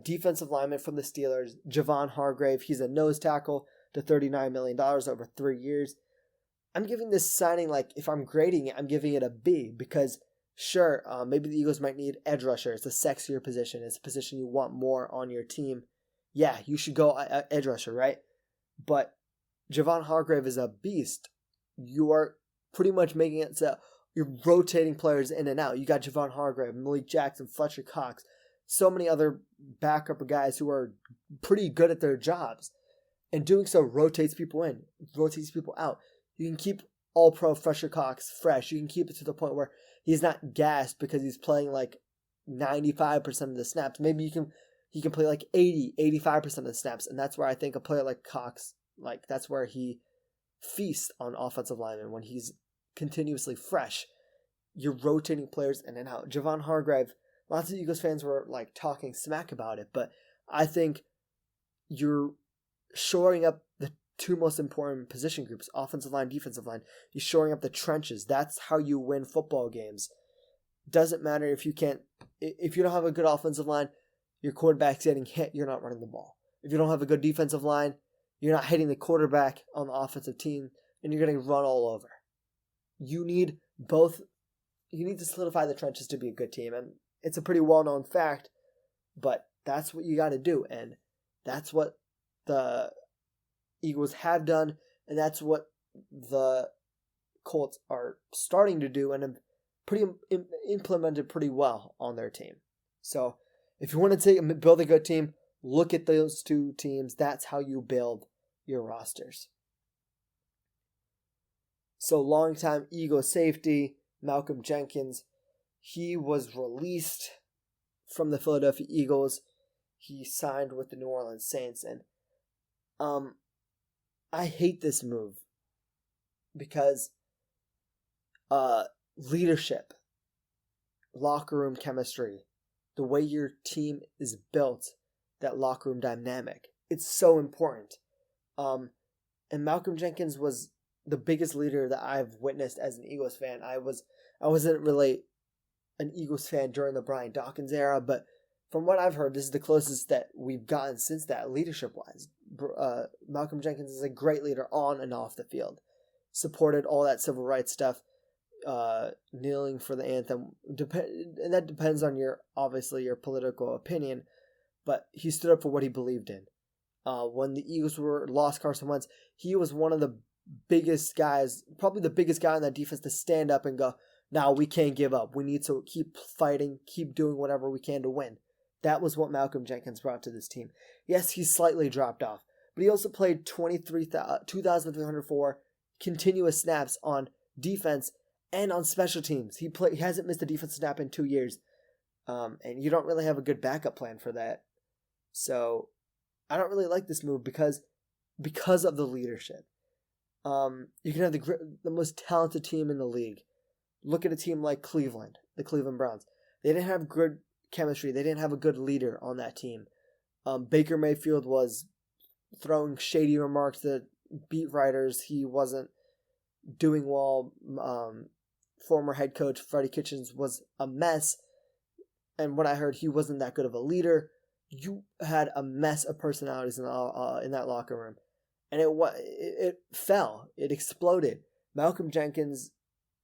S2: defensive lineman from the Steelers, Javon Hargrave. He's a nose tackle to $39 million over 3 years. I'm giving this signing, like, if I'm grading it, I'm giving it a B because, sure, maybe the Eagles might need edge rusher. It's a sexier position. It's a position you want more on your team. Yeah, you should go edge rusher, right? But Javon Hargrave is a beast. You are pretty much making it so You're rotating players in and out. You got Javon Hargrave, Malik Jackson, Fletcher Cox, so many other backup guys who are pretty good at their jobs. And doing so rotates people in, rotates people out. You can keep all-pro Fletcher Cox fresh. You can keep it to the point where he's not gassed because he's playing like 95% of the snaps. Maybe he can play like 85% of the snaps. And that's where I think a player like Cox, like that's where he feasts on offensive linemen when he's continuously fresh. You're rotating players in and out. Javon Hargrave, lots of Eagles fans were like talking smack about it, but I think you're shoring up the two most important position groups, offensive line, defensive line. You're shoring up the trenches. That's how you win football games. Doesn't matter if you don't have a good offensive line, your quarterback's getting hit, you're not running the ball. If you don't have a good defensive line, you're not hitting the quarterback on the offensive team, and you're getting run all over. You need both. You need to solidify the trenches to be a good team, and it's a pretty well-known fact, but that's what you got to do, and that's what the Eagles have done, and that's what the Colts are starting to do and have implemented pretty well on their team. So if you want to build a good team, look at those two teams. That's how you build your rosters. So longtime Eagles safety Malcolm Jenkins, he was released from the Philadelphia Eagles. He signed with the New Orleans Saints, and I hate this move because leadership, locker room chemistry, the way your team is built, that locker room dynamic, it's so important. And Malcolm Jenkins was the biggest leader that I've witnessed as an Eagles fan. I wasn't really an Eagles fan during the Brian Dawkins era, but from what I've heard, this is the closest that we've gotten since that, leadership-wise. Malcolm Jenkins is a great leader on and off the field. Supported all that civil rights stuff, kneeling for the anthem. And that depends on your political opinion, but he stood up for what he believed in. When the Eagles lost Carson Wentz, he was one of the biggest guys, probably the biggest guy on that defense to stand up and go, "No, we can't give up. We need to keep fighting, keep doing whatever we can to win." That was what Malcolm Jenkins brought to this team. Yes, he slightly dropped off, but he also played 2,304 continuous snaps on defense and on special teams. He hasn't missed a defensive snap in 2 years, and you don't really have a good backup plan for that. So I don't really like this move because of the leadership. You can have the most talented team in the league. Look at a team like Cleveland, the Cleveland Browns. They didn't have good chemistry. They didn't have a good leader on that team. Baker Mayfield was throwing shady remarks to beat writers. He wasn't doing well. Former head coach Freddie Kitchens was a mess. And what I heard, he wasn't that good of a leader. You had a mess of personalities in that locker room. And it fell. It exploded. Malcolm Jenkins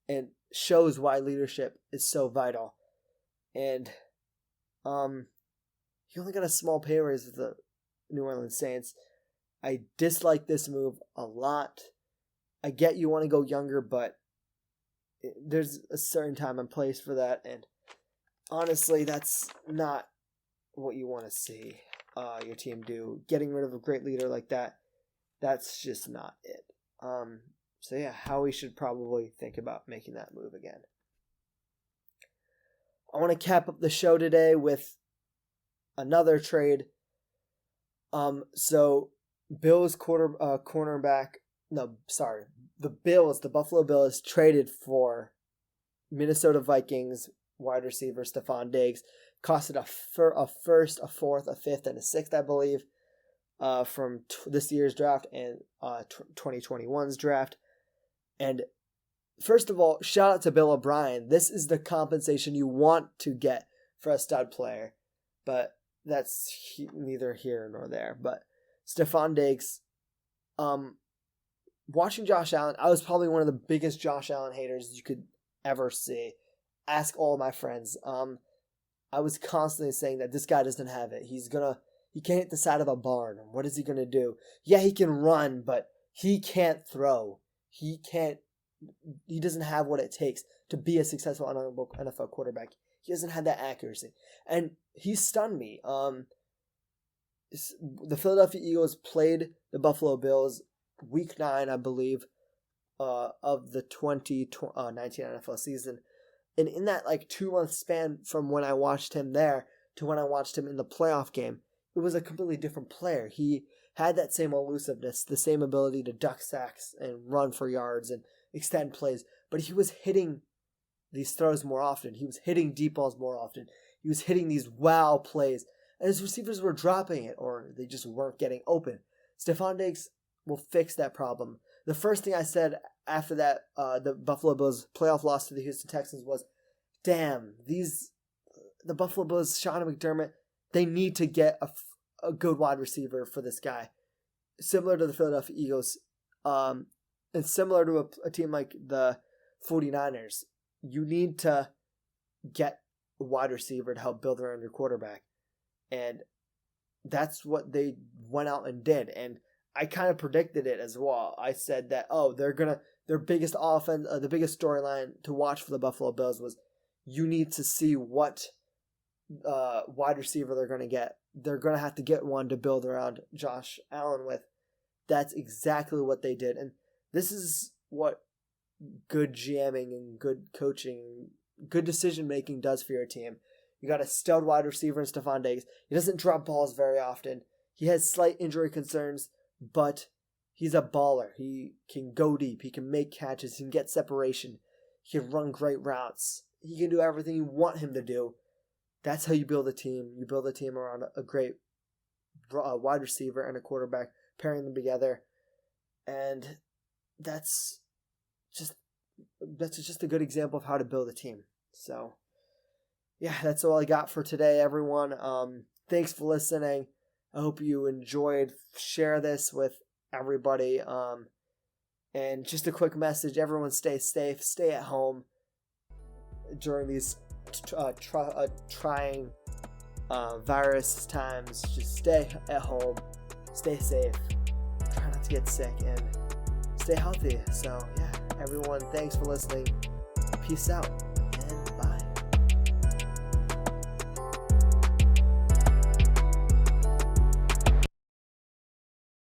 S2: and shows why leadership is so vital. And he only got a small pay raise with the New Orleans Saints. I dislike this move a lot. I get you want to go younger, but there's a certain time and place for that. And honestly, that's not what you want to see your team do. Getting rid of a great leader like that, that's just not it. So yeah, Howie should probably think about making that move again. I want to cap up the show today with another trade. So Bills cornerback. No, sorry. The Buffalo Bills traded for Minnesota Vikings wide receiver Stefon Diggs. Costed a first, a fourth, a fifth, and a sixth, I believe, from this year's draft and 2021's draft. And first of all, shout out to Bill O'Brien. This is the compensation you want to get for a stud player. But that's neither here nor there. But Stefon Diggs, watching Josh Allen, I was probably one of the biggest Josh Allen haters you could ever see. Ask all my friends. I was constantly saying that this guy doesn't have it. He can't hit the side of a barn. What is he going to do? Yeah, he can run, but he can't throw. He can't he doesn't have what it takes to be a successful NFL quarterback. He doesn't have that accuracy, and he stunned me. The Philadelphia Eagles played the Buffalo Bills Week 9, I believe, of the 2019 NFL season. And in that 2-month span from when I watched him there to when I watched him in the playoff game, it was a completely different player. He had that same elusiveness, the same ability to duck sacks and run for yards and extend plays, but he was hitting these throws more often. He was hitting deep balls more often. He was hitting these wow plays, and his receivers were dropping it, or they just weren't getting open. Stefon Diggs will fix that problem. The first thing I said after that, the Buffalo Bills playoff loss to the Houston Texans was, damn, the Buffalo Bills, Sean McDermott, they need to get a good wide receiver for this guy. Similar to the Philadelphia Eagles, and similar to a team like the 49ers, you need to get a wide receiver to help build around your quarterback. And that's what they went out and did. And I kind of predicted it as well. I said that, their biggest offense, the biggest storyline to watch for the Buffalo Bills was you need to see what wide receiver they're going to get. They're going to have to get one to build around Josh Allen with. That's exactly what they did. And this is what good GMing and good coaching, good decision making does for your team. You got a stud wide receiver in Stefon Diggs. He doesn't drop balls very often. He has slight injury concerns, but he's a baller. He can go deep. He can make catches. He can get separation. He can run great routes. He can do everything you want him to do. That's how you build a team. You build a team around a great wide receiver and a quarterback, pairing them together. And that's just a good example of how to build a team. So, yeah, that's all I got for today, everyone. Thanks for listening. I hope you enjoyed. Share this with everybody. And just a quick message: everyone, stay safe, stay at home during these trying virus times. Just stay at home, stay safe, try not to get sick, and stay healthy. So, yeah, everyone, thanks for listening. Peace out.